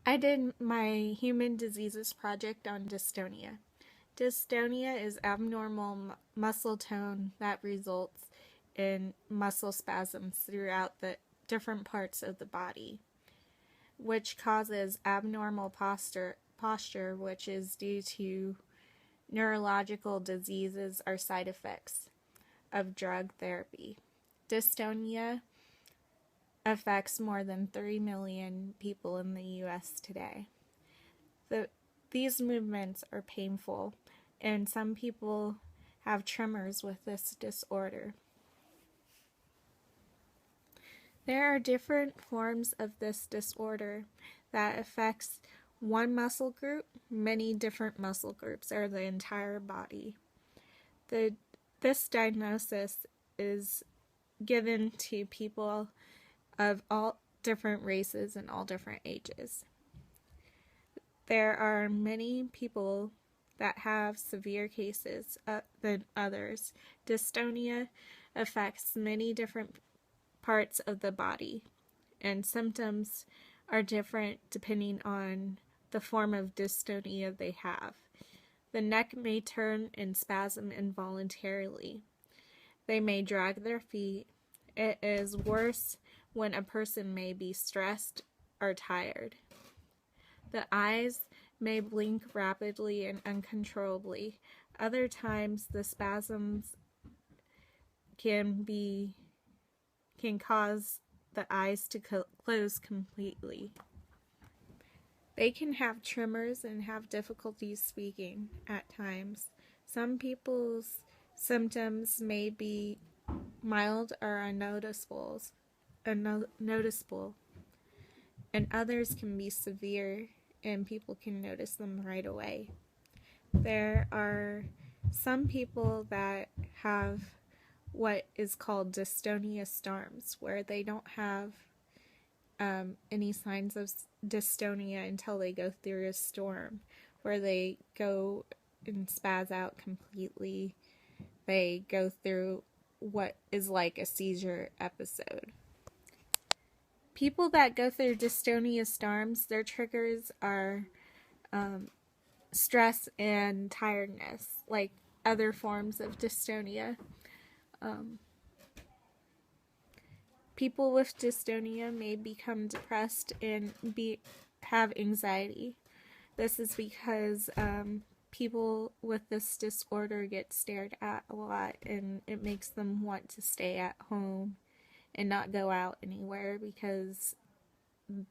I did my human diseases project on dystonia. Dystonia is abnormal muscle tone that results in muscle spasms throughout the different parts of the body, which causes abnormal posture, which is due to neurological diseases or side effects of drug therapy. Dystonia affects more than 3 million people in the US today. These movements are painful, and some people have tremors with this disorder. There are different forms of this disorder that affects one muscle group, many different muscle groups, or the entire body. This diagnosis is given to people of all different races and all different ages. There are many people that have severe cases than others. Dystonia affects many different parts of the body, and symptoms are different depending on the form of dystonia they have. The neck may turn and spasm involuntarily. They may drag their feet. It is worse when a person may be stressed or tired. The eyes may blink rapidly and uncontrollably. Other times, the spasms can cause the eyes to close completely. They can have tremors and have difficulty speaking at times. Some people's symptoms may be mild or unnoticeable, and others can be severe, and people can notice them right away. There are some people that have what is called dystonia storms, where they don't have any signs of dystonia until they go through a storm, where they go and spaz out completely. They go through what is like a seizure episode. People that go through dystonia storms, their triggers are stress and tiredness, like other forms of dystonia. People with dystonia may become depressed and have anxiety. This is because people with this disorder get stared at a lot, and it makes them want to stay at home and not go out anywhere because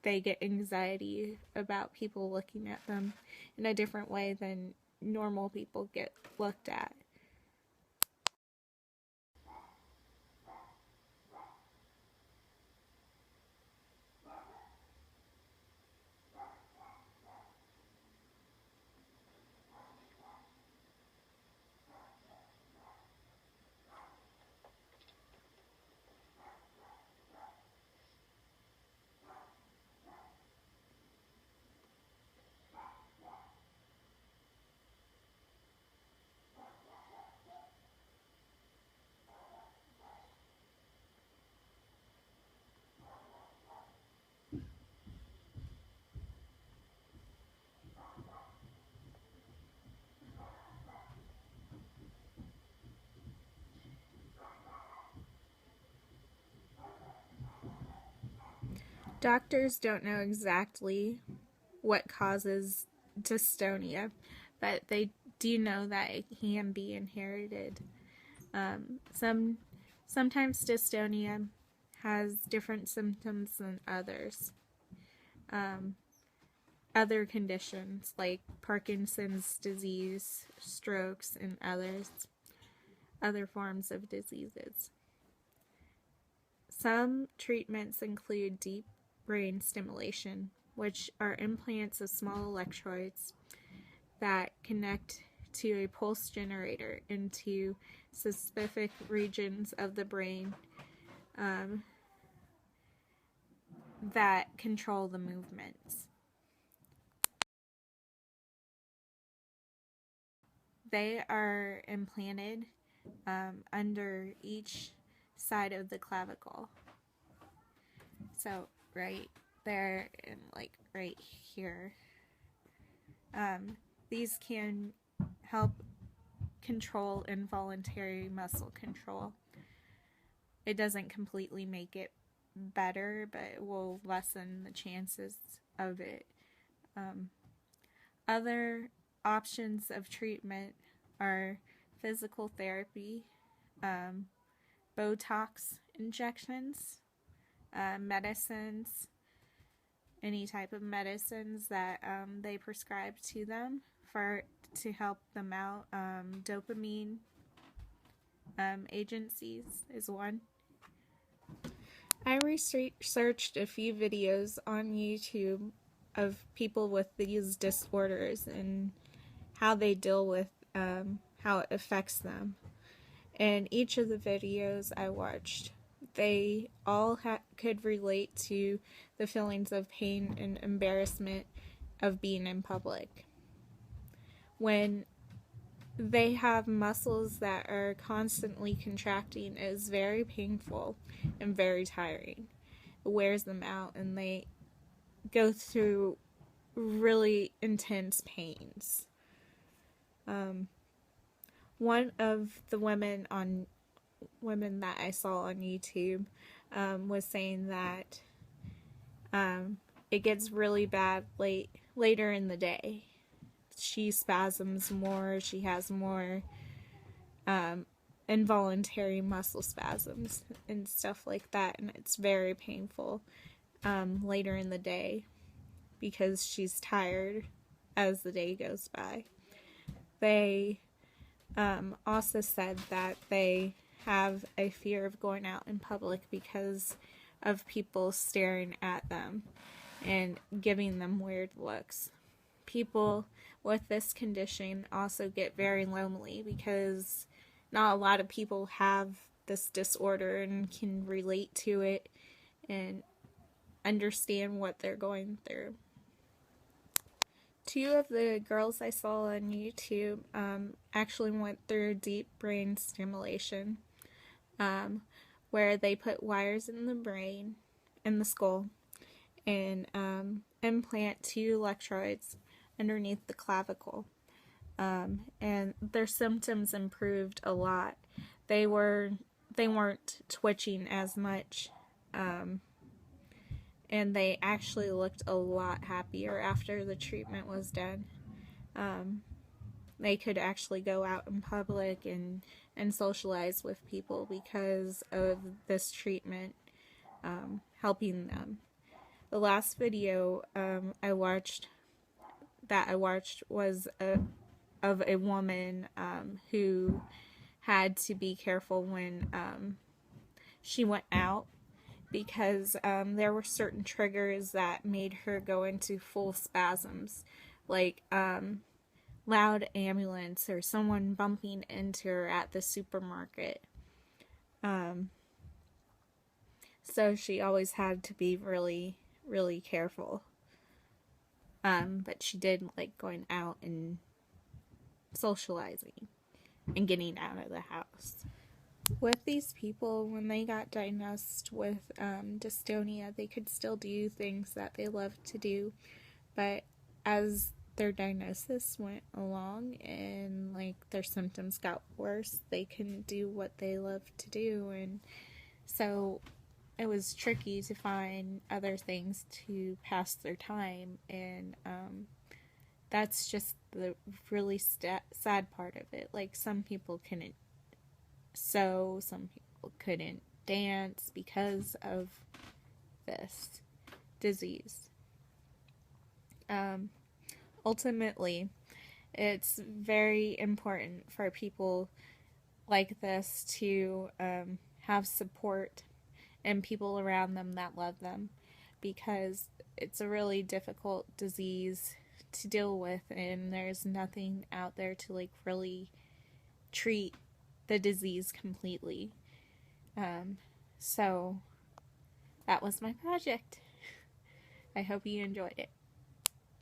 they get anxiety about people looking at them in a different way than normal people get looked at. Doctors don't know exactly what causes dystonia, but they do know that it can be inherited. Sometimes dystonia has different symptoms than others. Other conditions like Parkinson's disease, strokes, and other forms of diseases. Some treatments include deep brain stimulation, which are implants of small electrodes that connect to a pulse generator into specific regions of the brain that control the movements. They are implanted under each side of the clavicle. So, right there and like right here. These can help control involuntary muscle control. It doesn't completely make it better, but it will lessen the chances of it. Other options of treatment are physical therapy, Botox injections, medicines, any type of medicines that they prescribe to them to help them out. Dopamine agencies is one. I researched a few videos on YouTube of people with these disorders and how they deal with how it affects them. And each of the videos I watched, they all could relate to the feelings of pain and embarrassment of being in public. When they have muscles that are constantly contracting, it is very painful and very tiring. It wears them out and they go through really intense pains. One of the women that I saw on YouTube was saying that it gets really bad later in the day. She spasms more. She has more involuntary muscle spasms and stuff like that, and it's very painful later in the day because she's tired as the day goes by. They also said that they have a fear of going out in public because of people staring at them and giving them weird looks. People with this condition also get very lonely because not a lot of people have this disorder and can relate to it and understand what they're going through. Two of the girls I saw on YouTube actually went through deep brain stimulation, where they put wires in the brain, in the skull, and implant 2 electrodes underneath the clavicle. And their symptoms improved a lot. They weren't twitching as much. And they actually looked a lot happier after the treatment was done. They could actually go out in public and socialize with people because of this treatment helping them. The last video I watched was of a woman who had to be careful when she went out, because there were certain triggers that made her go into full spasms, like loud ambulance or someone bumping into her at the supermarket. So she always had to be really, really careful. But she did like going out and socializing and getting out of the house. With these people, when they got diagnosed with dystonia, they could still do things that they loved to do, but as their diagnosis went along and like their symptoms got worse, they couldn't do what they loved to do, and so it was tricky to find other things to pass their time, and that's just the really sad part of it. Like, some people couldn't sew, some people couldn't dance because of this disease. Ultimately, it's very important for people like this to have support and people around them that love them, because it's a really difficult disease to deal with, and there's nothing out there to like really treat the disease completely. So that was my project. I hope you enjoyed it.